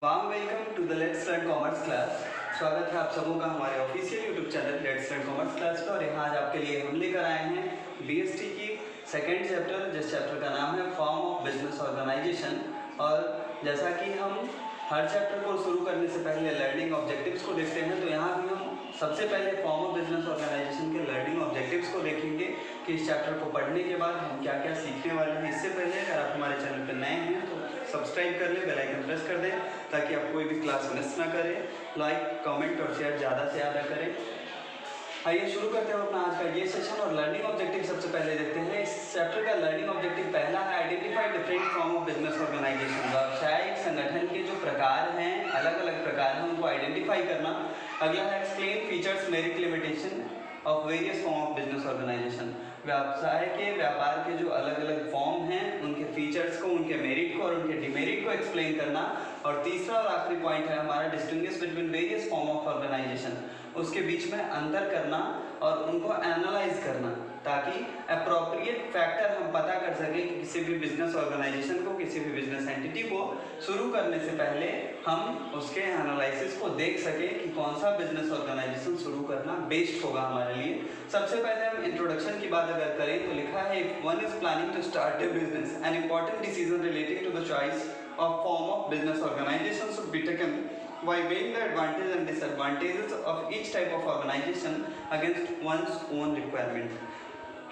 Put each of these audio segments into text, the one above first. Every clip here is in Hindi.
Warm welcome to the let's learn commerce class. स्वागत है आप सबों का हमारे official YouTube channel let's learn commerce class पर। और यहाँ आज आपके लिए हम लेकर आए हैं बीएसटी की सेकंड चैप्टर, जिस चैप्टर का नाम है फॉर्म ऑफ बिजनेस ऑर्गेनाइजेशन। और जैसा कि हम हर चैप्टर को शुरू करने से पहले लर्निंग ऑब्जेक्टिव्स को देखते हैं, तो यहाँ भी हम सबसे पहले फॉर्म ऑफ बिजनेस ऑर्गेनाइजेशन के लर्निंग ऑब्जेक्टिव्स को देखेंगे कि इस चैप्टर को पढ़ने के बाद हम क्या क्या सीखने वाले हैं। इससे पहले अगर आप हमारे चैनल पर नए हैं तो सब्सक्राइब कर लें, बेल आइकन प्रेस कर दें ताकि आप कोई भी क्लास मिस ना करें। लाइक, कमेंट और शेयर ज़्यादा से ज़्यादा करें। आइए शुरू करते हैं अपना आज का ये सेशन और लर्निंग ऑब्जेक्टिव सबसे पहले देखते हैं। इस चैप्टर का लर्निंग ऑब्जेक्टिव पहला है identify different form of business organisation. व्यावसायिक संगठन के जो प्रकार हैं, अलग अलग प्रकार हैं, उनको आइडेंटिफाई करना। अगला है explain features, merit, limitation of various form of business organisation. व्यवसाय के व्यापार के जो अलग अलग फॉर्म हैं उनके फीचर्स को, उनके मेरिट को और उनके डिमेरिट को एक्सप्लेन करना। और तीसरा और आखिरी पॉइंट है हमारा distinguish between various form of organisation, उसके बीच में अंतर करना और उनको एनालाइज करना ताकि अप्रोप्रिएट फैक्टर हम पता कर सकें कि किसी भी बिजनेस ऑर्गेनाइजेशन को, किसी भी बिजनेस एंटिटी को शुरू करने से पहले हम उसके एनालिसिस को देख सकें कि कौन सा बिजनेस ऑर्गेनाइजेशन शुरू करना बेस्ट होगा हमारे लिए। सबसे पहले हम इंट्रोडक्शन की बात अगर करें तो लिखा है if one is planning to start a business an important decision relating to the choice of form of business organization should be taken by weighing the advantages and disadvantages of each type of organization against one's own requirement।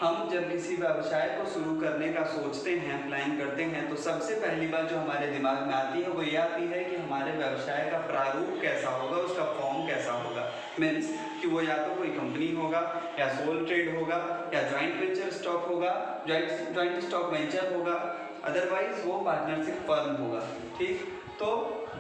हम जब किसी व्यवसाय को शुरू करने का सोचते हैं, प्लान करते हैं, तो सबसे पहली बात जो हमारे दिमाग में आती है वो ये आती है कि हमारे व्यवसाय का प्रारूप कैसा होगा, उसका फॉर्म कैसा होगा। मीन्स कि वो या तो कोई कंपनी होगा या सोल ट्रेड होगा या जॉइंट वेंचर स्टॉक होगा, जॉइंट स्टॉक वेंचर होगा, अदरवाइज वो पार्टनरशिप फर्म होगा। ठीक, तो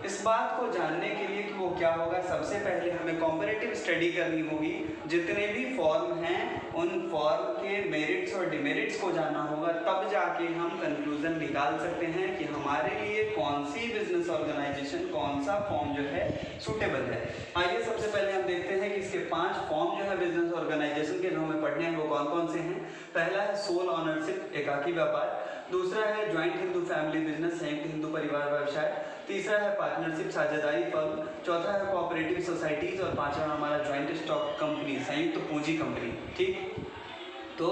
इस बात को जानने के लिए कि वो क्या होगा, सबसे पहले हमें कॉम्पैरेटिव स्टडी करनी होगी। जितने भी फॉर्म हैं उन फॉर्म के मेरिट्स और डिमेरिट्स को जानना होगा, तब जाके हम कंक्लूजन निकाल सकते हैं कि हमारे लिए कौन सी बिजनेस ऑर्गेनाइजेशन, कौन सा फॉर्म जो है सूटेबल है। आइए सबसे पहले हम देखते हैं कि इसके 5 फॉर्म जो है बिजनेस ऑर्गेनाइजेशन के जो हमें पढ़ने हैं वो कौन कौन से हैं। पहला है सोल ऑनरशिप, एकाकी व्यापार। दूसरा है ज्वाइंट हिंदू फैमिली बिजनेस, संयुक्त हिंदू परिवार व्यवसाय। तीसरा है पार्टनरशिप, साझेदारी फर्म। चौथा है कोऑपरेटिव सोसाइटीज और पांचवा हमारा ज्वाइंट स्टॉक कंपनी, संयुक्त पूंजी कंपनी। ठीक, तो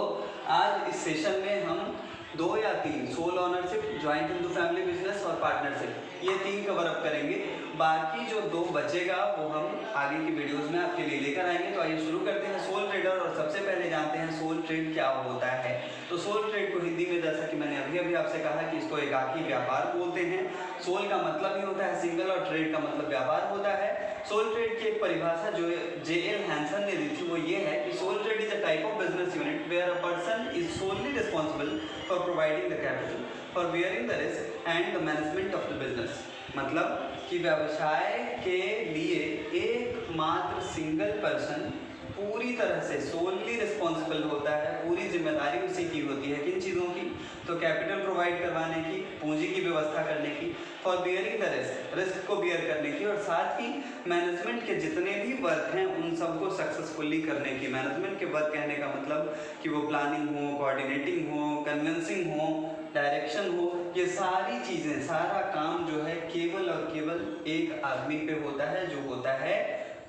आज इस सेशन में हम 2 या 3 sole ownership, joint Hindu family business और पार्टनरशिप, ये 3 कवर अप करेंगे। बाकी जो 2 बचेगा वो हम आगे की वीडियोस में आपके लिए लेकर आएंगे। तो आइए शुरू करते हैं सोल ट्रेडर। और सबसे पहले जानते हैं सोल ट्रेड क्या होता है। तो सोल ट्रेड को हिंदी में, जैसा कि मैंने अभी आपसे कहा कि इसको एकाकी व्यापार बोलते हैं। सोल का मतलब ही होता है सिंगल और ट्रेड का मतलब व्यापार होता है। सोल ट्रेड की एक परिभाषा जो J.L. हैंसन ने दी थी वो ये है कि sole trade is a type of business unit where a person is solely responsible for providing the capital, for bearing the risk and the management of the business. मतलब कि व्यवसाय के लिए एकमात्र सिंगल पर्सन पूरी तरह से सोलली रिस्पॉन्सिबल होता है, पूरी जिम्मेदारी उसी की होती है। किन चीज़ों की? तो कैपिटल प्रोवाइड करवाने की, पूंजी की व्यवस्था करने की, for bearing the risk, risk को बियर करने की, और साथ ही मैनेजमेंट के जितने भी वर्क हैं उन सबको सक्सेसफुली करने की। मैनेजमेंट के वर्क कहने का मतलब कि वो प्लानिंग हो, कोऑर्डिनेटिंग हो, कन्विंसिंग हो, डायरेक्शन हो, ये सारी चीज़ें, सारा काम जो है केवल और केवल एक आदमी पे होता है, जो होता है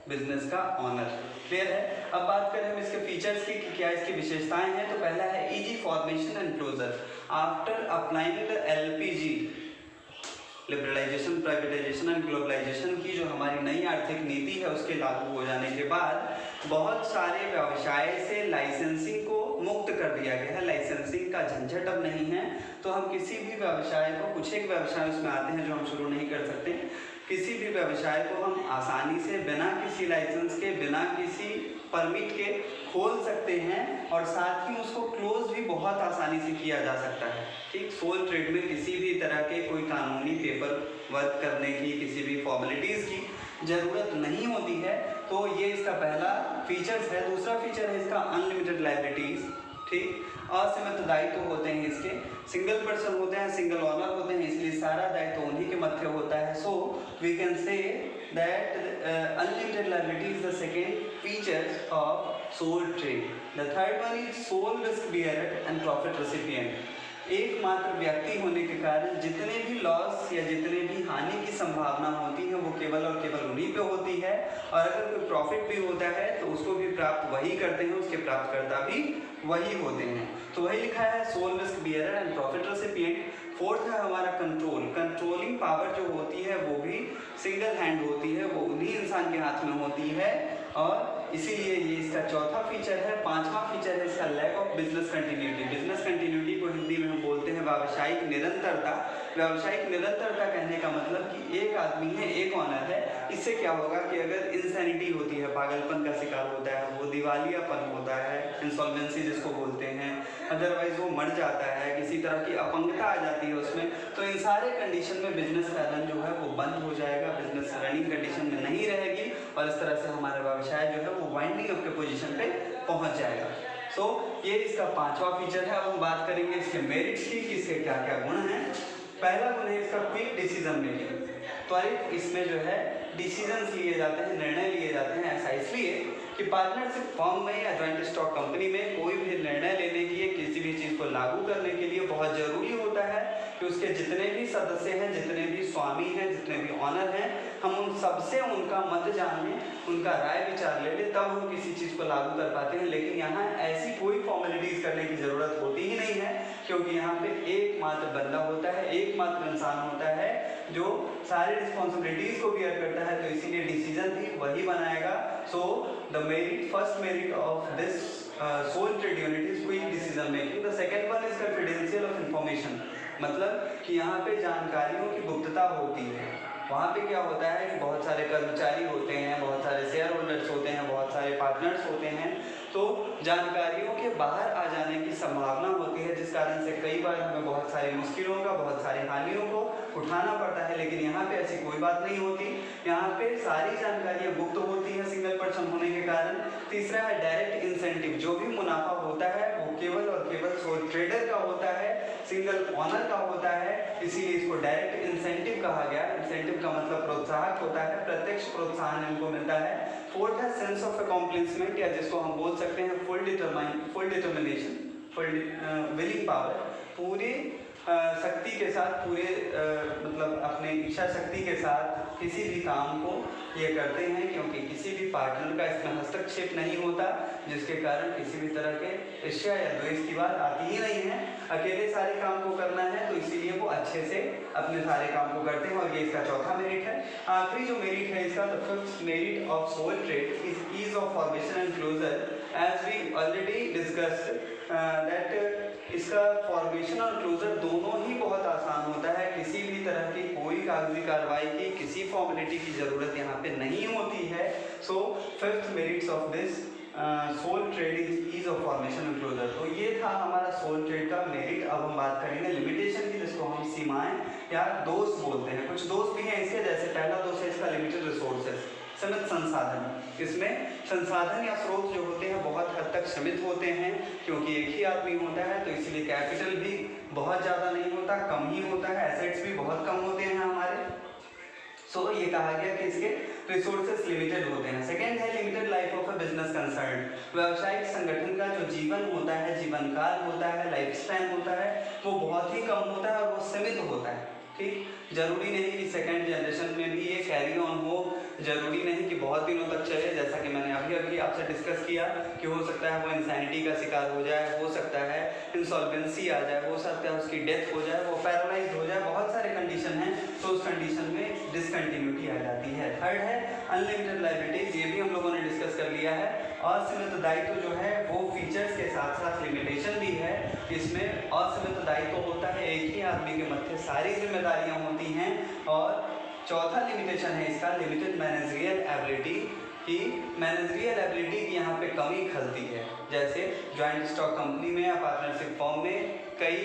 बिजनेस का ऑनर। क्लियर है? अब बात करें हम इसके फीचर्स की कि क्या इसकी विशेषताएं हैं। तो पहला है easy formation and closure after applying the LPG, liberalisation, privatisation and globalisation की जो हमारी नई आर्थिक नीति है उसके लागू हो जाने के बाद बहुत सारे व्यवसाय से लाइसेंसिंग को मुक्त कर दिया गया है। लाइसेंसिंग का झंझट अब नहीं है, तो हम किसी भी व्यवसाय को, कुछ एक व्यवसाय उसमें आते हैं जो हम शुरू नहीं कर सकते, किसी भी व्यवसाय को हम आसानी से बिना किसी लाइसेंस के, बिना किसी परमिट के खोल सकते हैं और साथ ही उसको क्लोज भी बहुत आसानी से किया जा सकता है। ठीक, सोल ट्रेड में किसी भी तरह के कोई कानूनी पेपर वर्क करने की, किसी भी फॉर्मेलिटीज़ की ज़रूरत नहीं होती है। तो ये इसका पहला फीचर्स है। दूसरा फीचर है इसका अनलिमिटेड लायबिलिटीज़। ठीक, असीमित दायित्व होते हैं इसके, सिंगल पर्सन होते हैं, सिंगल ऑनर होते हैं, इसलिए सारा दायित्व उन्हीं के मध्य होता है। So we can say that unlimited liability is the second feature of sole trade. The third one is sole risk bearer and profit recipient. एकमात्र व्यक्ति होने के कारण जितने भी लॉस या जितने भी हानि की संभावना होती है वो केवल और केवल उन्हीं पे होती है, और अगर कोई प्रॉफिट भी होता है तो उसको भी प्राप्त वही करते हैं, उसके प्राप्तकर्ता भी वही होते हैं। तो वही लिखा है sole risk bearer and profit recipient. Fourth है हमारा कंट्रोल। कंट्रोलिंग पावर जो होती है वो भी सिंगल हैंड होती है, वो उन्हीं इंसान के हाथ में होती है, और इसीलिए ये इसका चौथा फीचर है। पांचवा फीचर है इसका lack of business continuity. Business continuity को हिंदी में हम बोलते हैं व्यावसायिक निरंतरता। व्यावसायिक निरंतरता कहने का मतलब कि एक आदमी है, एक ऑनर है, इससे क्या होगा कि अगर इंसैनिटी होती है, पागलपन का शिकार होता है, वो दिवालियापन होता है, इंसॉल्वेंसी जिसको बोलते हैं, अदरवाइज वो मर जाता है, किसी तरह की अपंगता आ जाती है उसमें, तो इन सारे कंडीशन में बिजनेस का रन जो है वो बंद हो जाएगा, बिजनेस रनिंग कंडीशन में नहीं रहेगी, और इस तरह से हमारा व्यवसाय जो है वो वाइंडिंग अप के पोजीशन पे पहुंच जाएगा। सो ये इसका पांचवा फीचर है। अब हम बात करेंगे इसके मेरिट्स की कि इसके क्या क्या गुण हैं। पहला गुण है इसका क्विक डिसीजन मेकिंग। त्वरित इसमें जो है डिसीजंस लिए जाते हैं, निर्णय लिए जाते हैं। ऐसा इसलिए कि पार्टनरशिप फर्म में या जॉइंट स्टॉक कंपनी में कोई भी निर्णय लेने के लिए, किसी भी चीज़ को लागू करने के लिए बहुत ज़रूरी होता है कि उसके जितने भी सदस्य हैं, जितने भी स्वामी हैं, जितने भी ऑनर हैं, हम उन सबसे उनका मत जानें, उनका राय विचार ले लें, तब हम किसी चीज़ को लागू कर पाते हैं। लेकिन यहाँ ऐसी कोई फॉर्मेलिटीज़ करने की ज़रूरत होती ही नहीं है, क्योंकि यहाँ पे एकमात्र बंदा होता है, एकमात्र इंसान होता है जो सारी रिस्पॉन्सिबिलिटीज़ को बियर करता है, तो इसीलिए डिसीजन भी वही बनाएगा। So the merit, first merit of this sole trade unit is quick decision making. The second one is confidential of information. मतलब कि यहाँ पे जानकारियों की गुप्तता होती है। वहाँ पे क्या होता है कि बहुत सारे कर्मचारी होते हैं, बहुत सारे शेयर होल्डर्स होते हैं, बहुत सारे पार्टनर्स होते हैं, तो जानकारियों के बाहर आ जाने की संभावना होती है, जिस कारण से कई बार हमें बहुत सारी मुश्किलों का, बहुत सारी हानियों को उठाना पड़ता है। लेकिन यहाँ पे ऐसी कोई बात नहीं होती, यहाँ पे सारी जानकारियाँ गुप्त होती हैं सिंगल पर्सन होने के कारण। तीसरा है डायरेक्ट इंसेंटिव। जो भी मुनाफा होता है वो केवल और केवल सोल ट्रेडर का होता है, सिंगल ऑनर का होता है, इसीलिए इसको डायरेक्ट इंसेंटिव कहा गया। इंसेंटिव का मतलब प्रोत्साहक होता है, प्रत्यक्ष प्रोत्साहन इनको मिलता है। फोर्थ है सेंस ऑफ अकॉम्प्लिशमेंट, या जिसको हम बोल सकते हैं full determination, full willing power. पूरी शक्ति के साथ, पूरे मतलब अपने इच्छा शक्ति के साथ किसी भी काम को ये करते हैं, क्योंकि किसी भी पार्टनर का इसमें हस्तक्षेप नहीं होता, जिसके कारण किसी भी तरह के ईर्ष्या या द्वेष की बात आती ही नहीं है। अकेले सारे काम को करना है, तो इसीलिए वो अच्छे से अपने सारे काम को करते हैं, और ये इसका चौथा मेरिट है। आखिरी जो मेरिट है इसका, the fifth merit of sole trade is ease of formation and closure. As we already discussed that इसका फॉर्मेशन और क्लोजर दोनों ही बहुत आसान होता है। किसी भी तरह की कोई कागजी कार्रवाई की, किसी फॉर्मेलिटी की ज़रूरत यहाँ पे नहीं होती है। So fifth merits of this sole trade is ease of formation and closure. तो ये था हमारा सोल ट्रेड का मेरिट। अब हम बात करेंगे लिमिटेशन की, जिसको हम सीमाएं या दोष बोलते हैं। कुछ दोष भी हैं इसके, जैसे पहला दोष है इसका लिमिटेड रिसोर्सेज, सीमित संसाधन। इसमें संसाधन या स्रोत जो होते हैं बहुत हद तक सीमित होते हैं, क्योंकि एक ही आदमी होता है, तो इसलिए कैपिटल भी बहुत ज़्यादा नहीं होता, कम ही होता है, एसेट्स भी बहुत कम होते हैं हमारे। सो ये कहा गया कि इसके रिसोर्सेज लिमिटेड होते हैं। सेकेंड है limited life of a business concern. व्यावसायिक संगठन का जो जीवन होता है, जीवन काल होता है, लाइफ स्पैन होता है, वो बहुत ही कम होता है और वो सीमित होता है। ठीक, जरूरी नहीं कि सेकेंड जनरेशन में भी ये कैरी ऑन हो, जरूरी नहीं कि बहुत दिनों तक चले। जैसा कि मैंने अभी आपसे डिस्कस किया कि हो सकता है वो इंसैनिटी का शिकार हो जाए, हो सकता है इंसॉल्वेंसी आ जाए, हो सकता है उसकी डेथ हो जाए, वो पैरालाइज हो जाए, बहुत सारे कंडीशन हैं, तो उस कंडीशन में डिसकंटिन्यूटी आ जाती है। थर्ड है अनलिमिटेड लायबिलिटीज, ये भी हम लोगों ने डिस्कस कर लिया है। असीमित दायित्व जो है वो फीचर्स के साथ साथ लिमिटेशन भी है। इसमें असीमित दायित्व होता है, एक ही आदमी के मत्थे सारी जिम्मेदारियां होती हैं। और चौथा लिमिटेशन है इसका लिमिटेड मैनेजरियल एबिलिटी, कि मैनेजरियल एबिलिटी की यहाँ पे कमी खलती है। जैसे जॉइंट स्टॉक कंपनी में या पार्टनरशिप फर्म में कई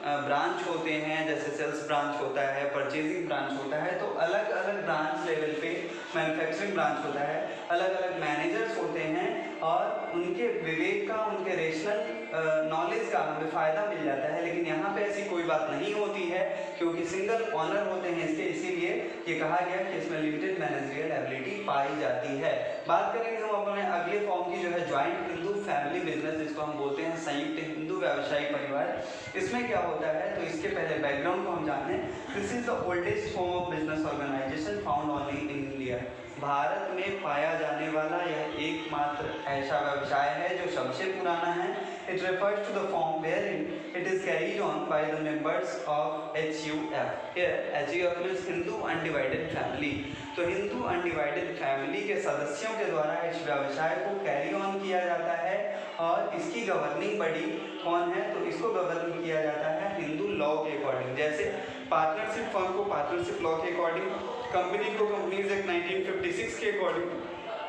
ब्रांच होते हैं, जैसे सेल्स ब्रांच होता है, परचेजिंग ब्रांच होता है, तो अलग अलग ब्रांच लेवल पे मैन्युफैक्चरिंग ब्रांच होता है, अलग अलग मैनेजर्स होते हैं और उनके विवेक का, उनके रेशनल नॉलेज का हमें फ़ायदा मिल जाता है। लेकिन यहाँ पे ऐसी कोई बात नहीं होती है क्योंकि सिंगल ऑनर होते हैं इसके, इसीलिए ये कहा गया कि इसमें लिमिटेड मैनेजरियल एबिलिटी पाई जाती है। बात करेंगे हम अपने अगले फॉर्म की जो है ज्वाइंट हिंदू फैमिली बिजनेस, जिसको हम बोलते हैं संयुक्त हिंदू व्यवसायी परिवार। इसमें क्या होता है तो इसके पहले बैकग्राउंड को हम जाने। This is the oldest form of business organisation found only in India. Bharat में पाया जाने वाला यह एकमात्र ऐसा व्यवसाय है जो सबसे पुराना है। It refers to the form wherein it is carried on by the members of HUF। Here HUF means Hindu undivided family. तो हिंदू अनडिवाइडेड फैमिली के सदस्यों के द्वारा इस व्यवसाय को कैरी ऑन किया जाता है और इसकी गवर्निंग बॉडी कौन है तो इसको गवर्न किया जाता है हिंदू लॉ के अकॉर्डिंग। जैसे पार्टनरशिप फर्म को पार्टनरशिप लॉ के अकॉर्डिंग, कंपनी को कंपनीज एक्ट 1956 के अकॉर्डिंग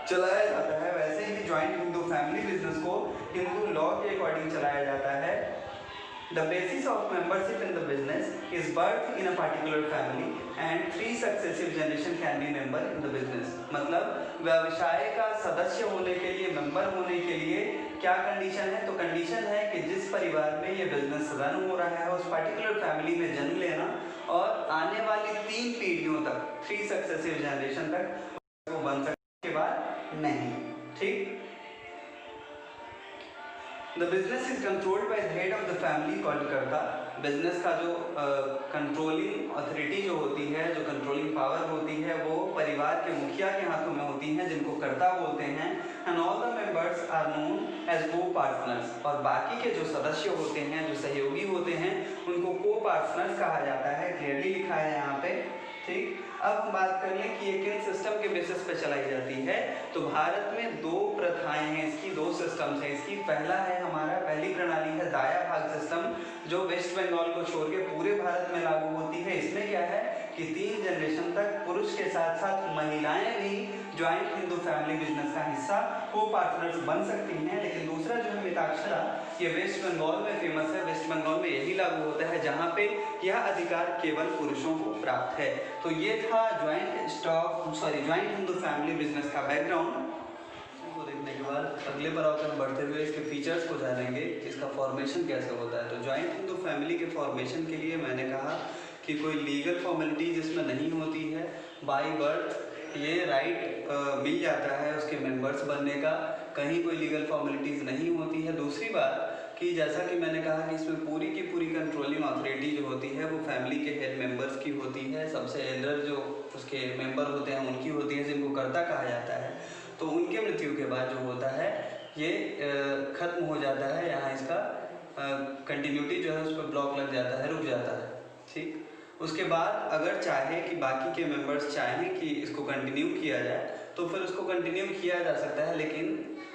चलाया जाता है, वैसे ही ज्वाइंट हिंदू फैमिली बिजनेस को हिंदू लॉ के अकॉर्डिंग चलाया जाता है। The basis of membership in the business is birth in a particular family and 3 successive generation can be member in the business। मतलब व्यवसाय का सदस्य होने के लिए, मेंबर होने के लिए क्या कंडीशन है तो कंडीशन है कि जिस परिवार में ये बिजनेस रन हो रहा है उस पर्टिकुलर फैमिली में जन्म लेना और आने वाली 3 पीढ़ियों तक, 3 सक्सेसिव जनरेशन तक वो बन सकने के बाद नहीं। ठीक। The business is controlled by the head of the family called कर्ता। बिजनेस का जो कंट्रोलिंग अथॉरिटी जो होती है, जो कंट्रोलिंग पावर होती है, वो परिवार के मुखिया के हाथों में होती है जिनको कर्ता बोलते हैं। And all the members are known as co partners. और बाकी के जो सदस्य होते हैं, जो सहयोगी होते हैं, उनको को पार्टनर्स कहा जाता है। क्लियरली लिखा है यहाँ पे। ठीक। अब हम बात कर लें कि ये किन सिस्टम के बेसिस पे चलाई जाती है। तो भारत में 2 प्रथाएं हैं इसकी, 2 सिस्टम्स हैं इसकी। पहला है हमारा, पहली प्रणाली है दाया भाग सिस्टम, जो वेस्ट बंगाल को छोड़ के पूरे भारत में लागू होती है। इसमें क्या है कि 3 जनरेशन तक पुरुष के साथ साथ महिलाएं भी ज्वाइंट हिंदू फैमिली बिजनेस का हिस्सा, को पार्टनर्स बन सकती हैं। लेकिन दूसरा जो है मिताक्षरा, ये वेस्ट बंगाल में फेमस है। वेस्ट बंगाल में यही लागू होता है जहाँ पे यह अधिकार केवल पुरुषों को प्राप्त है। तो ये था ज्वाइंट हिंदू फैमिली बिजनेस का बैकग्राउंड। इसको देखने के बाद अगले पर हम बढ़ते हुए इसके फीचर्स को जानेंगे, इसका फॉर्मेशन कैसे होता है। तो ज्वाइंट हिंदू फैमिली के फॉर्मेशन के लिए मैंने कहा कि कोई लीगल फॉर्मेलिटीज इसमें नहीं होती है। बाय बर्थ ये राइट मिल जाता है उसके मेंबर्स बनने का, कहीं कोई लीगल फॉर्मेलिटीज़ नहीं होती है। दूसरी बात कि जैसा कि मैंने कहा कि इसमें पूरी की पूरी कंट्रोलिंग अथॉरिटी जो होती है वो फैमिली के हेड मेंबर्स की होती है। सबसे एल्डर जो उसके मेंबर होते हैं उनकी होती है, जिनको कर्ता कहा जाता है। तो उनके मृत्यु के बाद जो होता है ये ख़त्म हो जाता है, यहाँ इसका कंटिन्यूटी जो है उस पर ब्लॉक लग जाता है, रुक जाता है। ठीक। उसके बाद अगर चाहे कि बाकी के मेंबर्स चाहें कि इसको कंटिन्यू किया जाए तो फिर उसको कंटिन्यू किया जा सकता है। लेकिन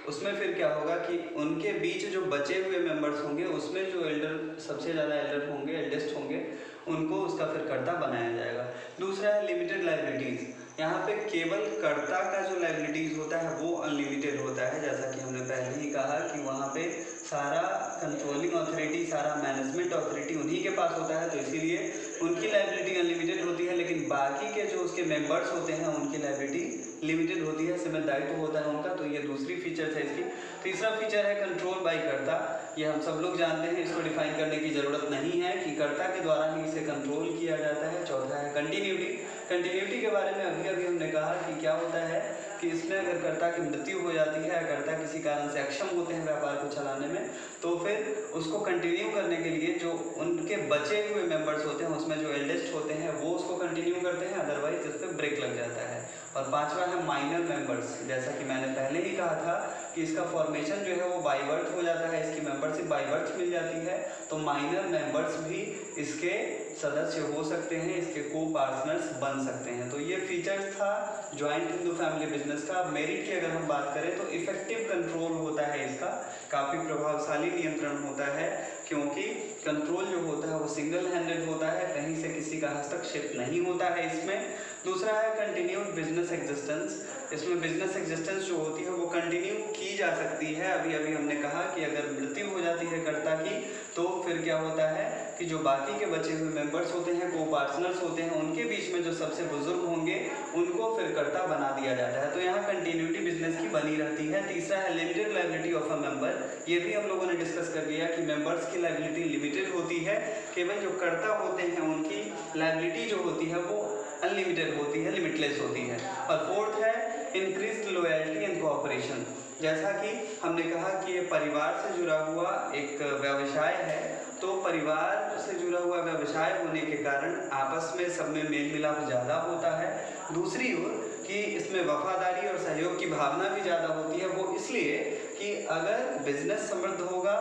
उसमें फिर क्या होगा कि उनके बीच जो बचे हुए मेंबर्स होंगे उसमें जो एल्डर, सबसे ज़्यादा एल्डर होंगे, एल्डेस्ट होंगे, उनको उसका फिर कर्ता बनाया जाएगा। दूसरा है लिमिटेड लायबिलिटीज़। यहाँ पे केवल कर्ता का जो लायबिलिटीज़ होता है वो अनलिमिटेड होता है। जैसा कि हमने पहले ही कहा कि वहाँ पे सारा कंट्रोलिंग अथॉरिटी, सारा मैनेजमेंट अथॉरिटी उन्हीं के पास होता है, तो इसीलिए उनकी लायबिलिटी अनलिमिटेड होती है। लेकिन बाकी के जो उसके मेंबर्स होते हैं उनकी लायबिलिटी लिमिटेड होती है, सीमित दायित्व होता है उनका। तो ये दूसरी फीचर्स है इसकी। तीसरा फीचर है कंट्रोल बाय कर्ता। ये हम सब लोग जानते हैं, इसको डिफाइन करने की ज़रूरत नहीं है कि कर्ता के द्वारा ही इसे कंट्रोल किया जाता है। चौथा है कंटिन्यूटी। कंटिन्यूटी के बारे में अभी हमने कहा कि क्या होता है कि इसमें अगर कर्ता की मृत्यु हो जाती है, कर्ता किसी कारण से अक्षम होते हैं व्यापार को चलाने में, तो फिर उसको कंटिन्यू करने के लिए जो उनके बचे हुए मेंबर्स होते हैं उसमें जो एल्डेस्ट होते हैं वो उसको कंटिन्यू करते हैं, अदरवाइज इस पर ब्रेक लग जाता है। और पांचवा है माइनर मेंबर्स। जैसा कि मैंने पहले ही कहा था कि इसका फॉर्मेशन जो है वो बाय बर्थ हो जाता है, इसकी मेंबरशिप बाय बर्थ मिल जाती है। तो माइनर मेंबर्स भी इसके सदस्य हो सकते हैं, इसके को पार्टनर्स बन सकते हैं। तो ये फीचर्स था ज्वाइंट हिंदू फैमिली बिजनेस का। मेरिट की अगर हम बात करें तो इफेक्टिव कंट्रोल होता है इसका, काफ़ी प्रभावशाली नियंत्रण होता है, क्योंकि कंट्रोल जो होता है वो सिंगल हैंडेड होता है, कहीं से किसी का हस्तक्षेप नहीं होता है इसमें। दूसरा है कंटिन्यूड बिजनेस एग्जिस्टेंस। इसमें बिजनेस एग्जिस्टेंस जो होती है वो कंटिन्यू की जा सकती है। अभी हमने कहा कि अगर मृत्यु हो जाती है कर्ता की तो फिर क्या होता है कि जो बाकी के बचे हुए मेंबर्स होते हैं, को पार्टनर्स होते हैं, उनके बीच में जो सबसे बुजुर्ग होंगे उनको फिर फिर कर्ता बना दिया जाता है। तो यहाँ कंटिन्यूटी बिजनेस की बनी रहती है। तीसरा है limited liability of a member. ये भी हम लोगों ने डिस्कस कर लिया कि मेंबर्स की लायबिलिटी लिमिटेड होती है, केवल जो कर्ता होते हैं उनकी लायबिलिटी जो होती है वो अनलिमिटेड होती है, लिमिटलेस होती है। और फोर्थ है इंक्रीज्ड लॉयल्टी एंड कोऑपरेशन। जैसा कि हमने कहा कि ये परिवार से जुड़ा हुआ एक व्यवसाय है, तो परिवार से जुड़ा हुआ व्यवसाय होने के कारण आपस में सब में मेल मिलाप ज़्यादा होता है। दूसरी ओर कि इसमें वफादारी और सहयोग की भावना भी ज़्यादा होती है। वो इसलिए कि अगर बिजनेस समृद्ध होगा,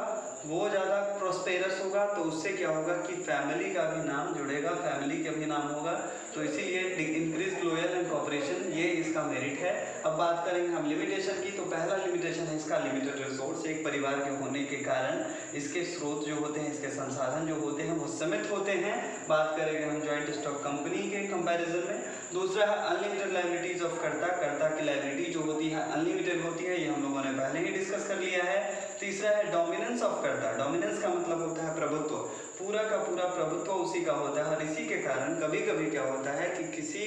वो ज़्यादा प्रोस्पेरस होगा, तो उससे क्या होगा कि फैमिली का भी नाम जुड़ेगा, फैमिली का भी नाम होगा। तो इसीलिए इंक्रीज लॉयल एंड कोऑपरेशन, ये इसका मेरिट है। अब बात करेंगे हम लिमिटेशन की, तो पहला लिमिटेशन है इसका लिमिटेड रिसोर्स। एक परिवार के होने के कारण इसके स्रोत जो होते हैं, इसके संसाधन जो होते हैं वो सीमित होते हैं। बात करेंगे हम जॉइंट स्टॉक कंपनी के कंपैरिजन में। दूसरा है अनलिमिटेड लायबिलिटीज ऑफ कर्ता। कर्ता की लायबिलिटी जो होती है अनलिमिटेड होती है, ये हम लोगों ने पहले ही डिस्कस कर लिया है। तीसरा है डोमिनेंस ऑफ कर्ता। डोमिनेंस का मतलब होता है प्रभुत्व, पूरा का पूरा प्रभुत्व उसी का होता है। और इसी के कारण कभी कभी क्या होता है कि किसी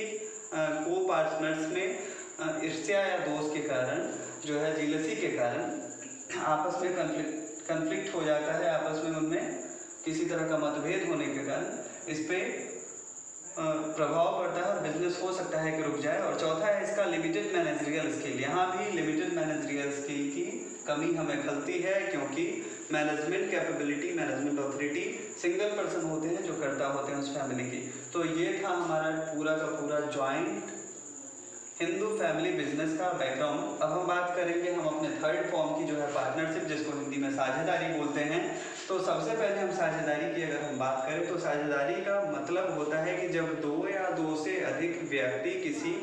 को पार्टनर्स में ईर्ष्या या दोष के कारण जो है जीलसी के कारण आपस में कन्फ्लिक्ट हो जाता है, आपस में उनमें किसी तरह का मतभेद होने के कारण इस पर प्रभाव पड़ता है और बिजनेस हो सकता है कि रुक जाए। और चौथा है इसका लिमिटेड मैनेजरियल स्किल। यहाँ भी लिमिटेड मैनेजरियल स्किल की कमी हमें खलती है, क्योंकि management capability, management authority single person होते हैं जो करता होते हैं उस फैमिली की। तो ये था हमारा पूरा का पूरा जॉइंट हिंदू फैमिली बिजनेस का बैकग्राउंड। अब हम बात करेंगे हम अपने थर्ड फॉर्म की, जो है पार्टनरशिप, जिसको हिंदी में साझेदारी बोलते हैं। तो सबसे पहले हम साझेदारी की अगर हम बात करें तो साझेदारी का मतलब होता है कि जब दो या दो से अधिक व्यक्ति किसी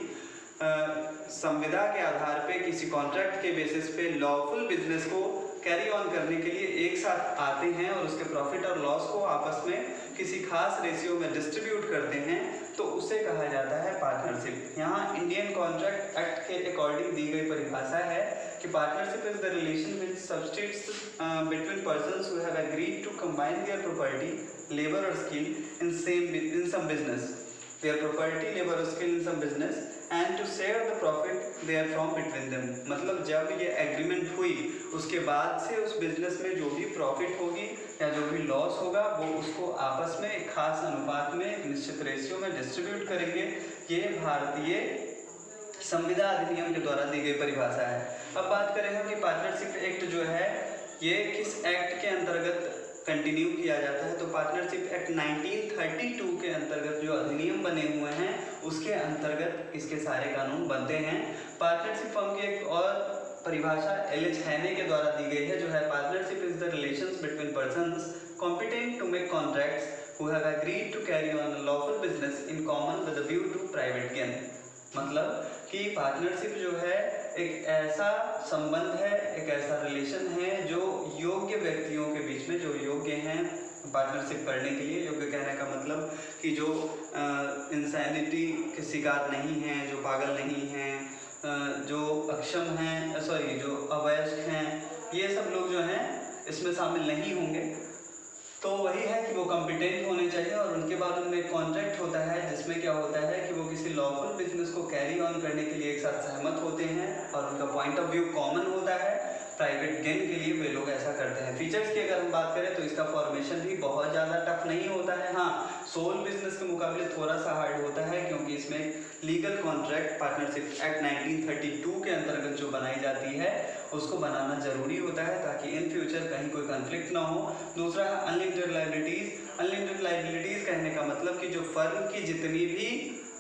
संविदा के आधार पे, किसी कॉन्ट्रैक्ट के बेसिस पे लॉफुल बिजनेस को कैरी ऑन करने के लिए एक साथ आते हैं और उसके प्रॉफिट और लॉस को आपस में किसी खास रेशियो में डिस्ट्रीब्यूट करते हैं, तो उसे कहा जाता है पार्टनरशिप। यहाँ इंडियन कॉन्ट्रैक्ट एक्ट के अकॉर्डिंग दी गई परिभाषा है कि partnership is the relation which substitutes between persons who have agreed to combine their property, labour और skill in some business, their property, labor or skill in some business and to share the profit therefrom between them। मतलब जब ये एग्रीमेंट हुई उसके बाद से उस बिजनेस में जो भी प्रॉफिट होगी या जो भी लॉस होगा वो उसको आपस में एक खास अनुपात में, एक निश्चित रेशियो में डिस्ट्रीब्यूट करेंगे। ये भारतीय संविदा अधिनियम के द्वारा दी गई परिभाषा है। अब बात करें हम कि पार्टनरशिप एक्ट जो है ये किस एक्ट के अंतर्गत कंटिन्यू किया जाता है। तो पार्टनरशिप एक्ट 1932 के अंतर्गत जो अधिनियम बने हुए हैं उसके अंतर्गत इसके सारे कानून बनते हैं। पार्टनरशिप फर्म की एक और परिभाषा एल.एच. हैने के द्वारा दी गई है, जो है partnership is the relations between persons competent to make contracts who have agreed to carry on a lawful business in common with a view to private gain. मतलब कि पार्टनरशिप जो है एक ऐसा संबंध है, एक ऐसा रिलेशन है जो योग्य व्यक्तियों के बीच में, जो योग्य हैं पार्टनरशिप करने के लिए। योग्य कहने का मतलब कि जो इंसैनिटी के शिकार नहीं हैं, जो पागल नहीं हैं, जो अक्षम हैं, जो अवयस्क हैं, ये सब लोग जो हैं इसमें शामिल नहीं होंगे। तो वही है कि वो कॉम्पिटेंट होने चाहिए और उनके बाद उनमें एक कॉन्ट्रैक्ट होता है जिसमें क्या होता है कि वो किसी लॉफुल बिजनेस को कैरी ऑन करने के लिए एक साथ सहमत होते हैं और उनका पॉइंट ऑफ व्यू कॉमन होता है। प्राइवेट गेन के लिए वे लोग ऐसा करते हैं। फीचर्स की अगर हम बात करें तो इसका फॉर्मेशन भी बहुत ज़्यादा टफ नहीं होता है। हाँ, सोल बिजनेस के मुकाबले थोड़ा सा हार्ड होता है, क्योंकि इसमें लीगल कॉन्ट्रैक्ट पार्टनरशिप एक्ट 1932 के अंतर्गत जो बनाई जाती है उसको बनाना ज़रूरी होता है ताकि इन फ्यूचर कहीं कोई कन्फ्लिक्ट ना हो। दूसरा है अनलिमिटेड लायबिलिटीज़। अनलिमिटेड लायबिलिटीज़ कहने का मतलब कि जो फर्म की जितनी भी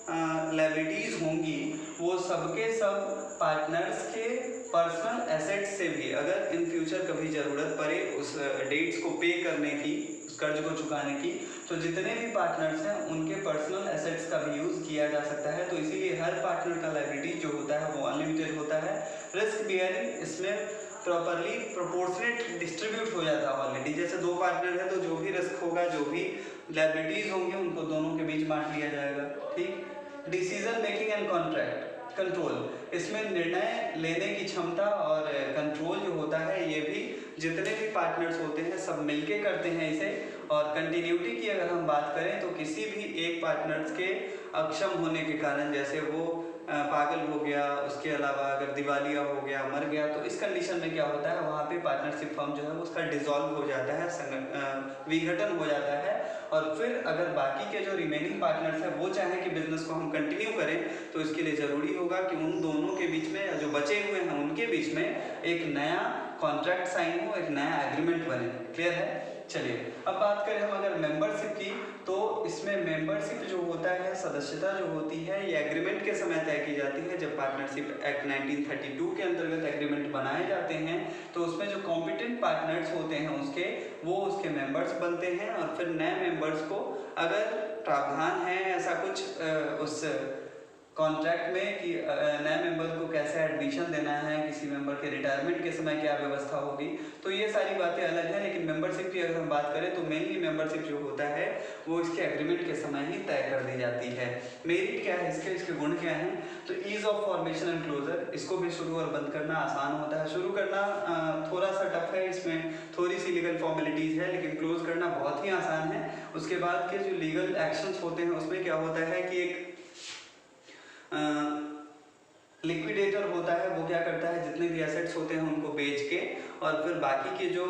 लायबिलिटीज़ होंगी वो सबके सब पार्टनर्स के पर्सनल एसेट्स से भी, अगर इन फ्यूचर कभी ज़रूरत पड़े उस डेट्स को पे करने की, उस कर्ज को चुकाने की, तो जितने भी पार्टनर्स हैं उनके पर्सनल एसेट्स का भी यूज़ किया जा सकता है। तो इसीलिए हर पार्टनर का लायबिलिटी जो होता है वो अनलिमिटेड होता है। रिस्क बियरिंग, इसमें प्रॉपरली प्रोपोर्शनेट डिस्ट्रीब्यूट हो जाता है ऑलरेडी। जैसे दो पार्टनर है तो जो भी रिस्क होगा, जो भी लायबिलिटीज़ होंगी उनको दोनों के बीच बांट लिया जाएगा। ठीक। Decision making and contract control, इसमें निर्णय लेने की क्षमता और कंट्रोल जो होता है ये भी जितने भी पार्टनर्स होते हैं सब मिलके करते हैं इसे। और कंटिन्यूटी की अगर हम बात करें तो किसी भी एक पार्टनर्स के अक्षम होने के कारण, जैसे वो पागल उसके अलावा अगर दिवालिया हो गया, मर गया, तो इस कंडीशन में क्या होता है, वहाँ पे पार्टनरशिप फर्म जो है उसका डिसॉल्व हो जाता है, विघटन हो जाता है। और फिर अगर बाकी के जो रिमेनिंग पार्टनर्स हैं वो चाहें कि बिजनेस को हम कंटिन्यू करें, तो इसके लिए ज़रूरी होगा कि उन दोनों के बीच में, जो बचे हुए हैं उनके बीच में एक नया कॉन्ट्रैक्ट साइन हो, एक नया एग्रीमेंट बने। क्लियर है? चलिए अब बात करें हम अगर मेंबरशिप की, तो इसमें मेंबरशिप जो होता है, सदस्यता जो होती है, ये एग्रीमेंट के समय तय की जाती है। जब पार्टनरशिप एक्ट 1932 के अंतर्गत एग्रीमेंट बनाए जाते हैं, तो उसमें जो कॉम्पिटेंट पार्टनर्स होते हैं वो उसके मेंबर्स बनते हैं। और फिर नए मेंबर्स को अगर प्रावधान है ऐसा कुछ उस कॉन्ट्रैक्ट में कि नए मेंबर को कैसे एडमिशन देना है, किसी मेंबर के रिटायरमेंट के समय क्या व्यवस्था होगी, तो ये सारी बातें अलग हैं। लेकिन मेंबरशिप की अगर हम बात करें तो मेनली मेंबरशिप जो होता है वो इसके एग्रीमेंट के समय ही तय कर दी जाती है। मेरिट क्या है इसके गुण क्या हैं, तो ease of formation and closure, इसको भी शुरू और बंद करना आसान होता है। शुरू करना थोड़ा सा टफ है, इसमें थोड़ी सी लीगल फॉर्मेलिटीज़ है, लेकिन क्लोज करना बहुत ही आसान है। उसके बाद के जो लीगल एक्शंस होते हैं उसमें क्या होता है कि एक लिक्विडेटर होता है, वो क्या करता है, जितने भी एसेट्स होते हैं उनको बेच के, और फिर बाकी के जो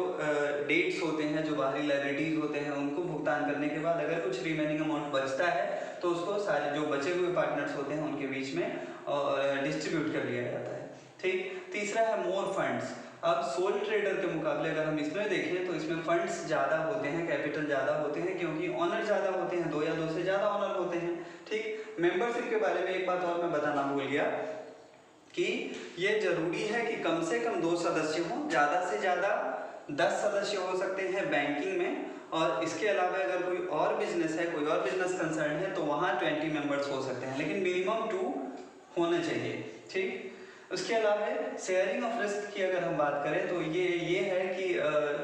डेट्स होते हैं, जो बाहरी लायबिलिटीज होते हैं, उनको भुगतान करने के बाद अगर कुछ रिमेनिंग अमाउंट बचता है तो उसको सारे जो बचे हुए पार्टनर्स होते हैं उनके बीच में और डिस्ट्रीब्यूट कर लिया जाता है। ठीक। तीसरा है मोर फंड्स। अब सोल ट्रेडर के मुकाबले अगर हम इसमें देखें तो इसमें फंड्स ज़्यादा होते हैं, कैपिटल ज़्यादा होते हैं, क्योंकि ऑनर ज़्यादा होते हैं, 2 या 2 से ज़्यादा ऑनर होते हैं। ठीक। मेंबरशिप के बारे में एक बात और मैं बताना भूल गया कि ये जरूरी है कि कम से कम 2 सदस्य हों, ज़्यादा से ज़्यादा 10 सदस्य हो सकते हैं बैंकिंग में। और इसके अलावा अगर कोई और बिजनेस है, कोई और बिजनेस कंसर्न है, तो वहाँ 20 मेंबर्स हो सकते हैं, लेकिन मिनिमम 2 होने चाहिए। ठीक। उसके अलावा शेयरिंग ऑफ रिस्क की अगर हम बात करें तो ये है कि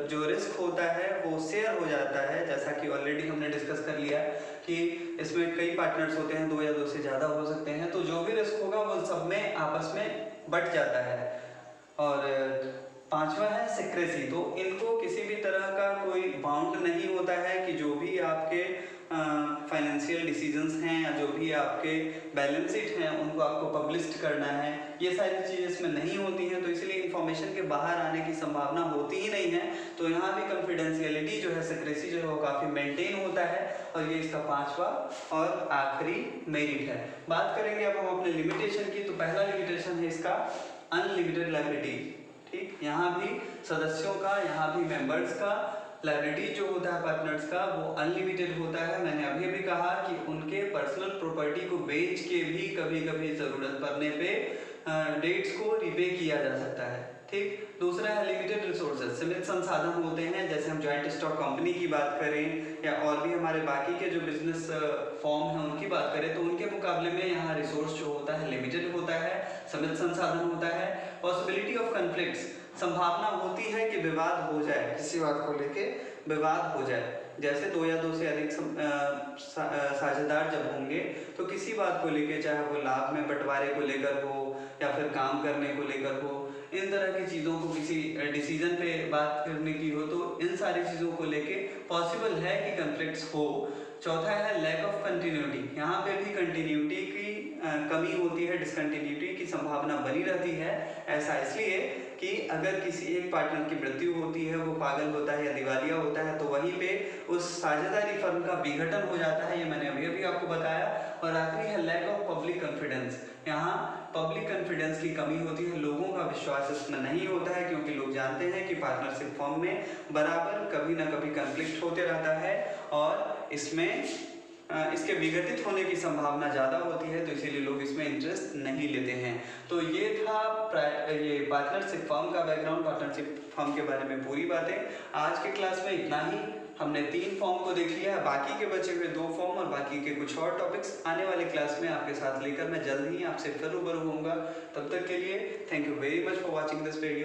जो रिस्क होता है वो शेयर हो जाता है, जैसा कि ऑलरेडी हमने डिस्कस कर लिया कि इसमें कई पार्टनर्स होते हैं, 2 या 2 से ज़्यादा हो सकते हैं, तो जो भी रिस्क होगा वो सब में आपस में बट जाता है। और 5वां है सिक्रेसी। तो इनको किसी भी तरह का कोई बाउंड नहीं होता है कि जो भी आपके फाइनेंशियल डिसीजंस हैं या जो भी आपके बैलेंस शीट हैं उनको आपको पब्लिश करना है, ये सारी चीज़ें इसमें नहीं होती हैं, तो इसलिए इंफॉर्मेशन के बाहर आने की संभावना होती ही नहीं है। तो यहाँ भी कॉन्फिडेंशियलिटी जो है, सिक्रेसी जो है वो काफ़ी मेंटेन होता है, और ये इसका 5वां और आखिरी मेरिट है। बात करेंगे अब हम अपने लिमिटेशन की, तो पहला लिमिटेशन है इसका अनलिमिटेड लायबिलिटी। ठीक। यहाँ भी सदस्यों का, यहाँ भी मेंबर्स का लायबिलिटी जो होता है पार्टनर्स का वो अनलिमिटेड होता है। मैंने अभी भी कहा कि उनके पर्सनल प्रॉपर्टी को बेच के भी कभी कभी ज़रूरत पड़ने पे डेट्स को रिपे किया जा सकता है। ठीक। दूसरा है लिमिटेड रिसोर्सेज, सीमित संसाधन होते हैं, जैसे हम जॉइंट स्टॉक कंपनी की बात करें या और भी हमारे बाकी के जो बिजनेस फॉर्म हैं उनकी बात करें, तो उनके मुकाबले में यहाँ रिसोर्स जो होता है लिमिटेड होता है, सीमित संसाधन होता है। पॉसिबिलिटी ऑफ कन्फ्लिक्ट्स, संभावना होती है कि विवाद हो जाए, किसी बात को लेके विवाद हो जाए, जैसे 2 या 2 से अधिक साझेदार जब होंगे तो किसी बात को लेके, चाहे वो लाभ में बंटवारे को लेकर हो या फिर काम करने को लेकर हो, इन तरह की चीज़ों को किसी डिसीजन पे बात करने की हो, तो इन सारी चीज़ों को लेके पॉसिबल है कि कन्फ्लिक्ट्स हो। चौथा है लैक ऑफ कंटिन्यूटी। यहाँ पे भी कंटिन्यूटी की कमी होती है, डिसकंटिन्यूटी की संभावना बनी रहती है। ऐसा इसलिए कि अगर किसी एक पार्टनर की मृत्यु होती है, वो पागल होता है या दिवालिया होता है, तो वहीं पे उस साझेदारी फर्म का विघटन हो जाता है, ये मैंने अभी आपको बताया। और आखिरी है लैक ऑफ पब्लिक कॉन्फिडेंस। यहाँ पब्लिक कॉन्फिडेंस की कमी होती है, लोगों का विश्वास इसमें नहीं होता है, क्योंकि लोग जानते हैं कि पार्टनरशिप फॉर्म में बराबर कभी ना कभी कॉन्फ्लिक्ट होते रहता है और इसमें इसके विघटित होने की संभावना ज़्यादा होती है, तो इसीलिए लोग इसमें इंटरेस्ट नहीं लेते हैं। तो ये था ये पार्टनरशिप फर्म का बैकग्राउंड, पार्टनरशिप फर्म के बारे में पूरी बातें। आज के क्लास में इतना ही। हमने 3 फॉर्म को देख लिया है, बाकी के बचे हुए 2 फॉर्म और बाकी के कुछ और टॉपिक्स आने वाले क्लास में आपके साथ लेकर मैं जल्द ही आपसे फिर रूबरू होऊंगा। तब तक के लिए thank you very much for watching this video.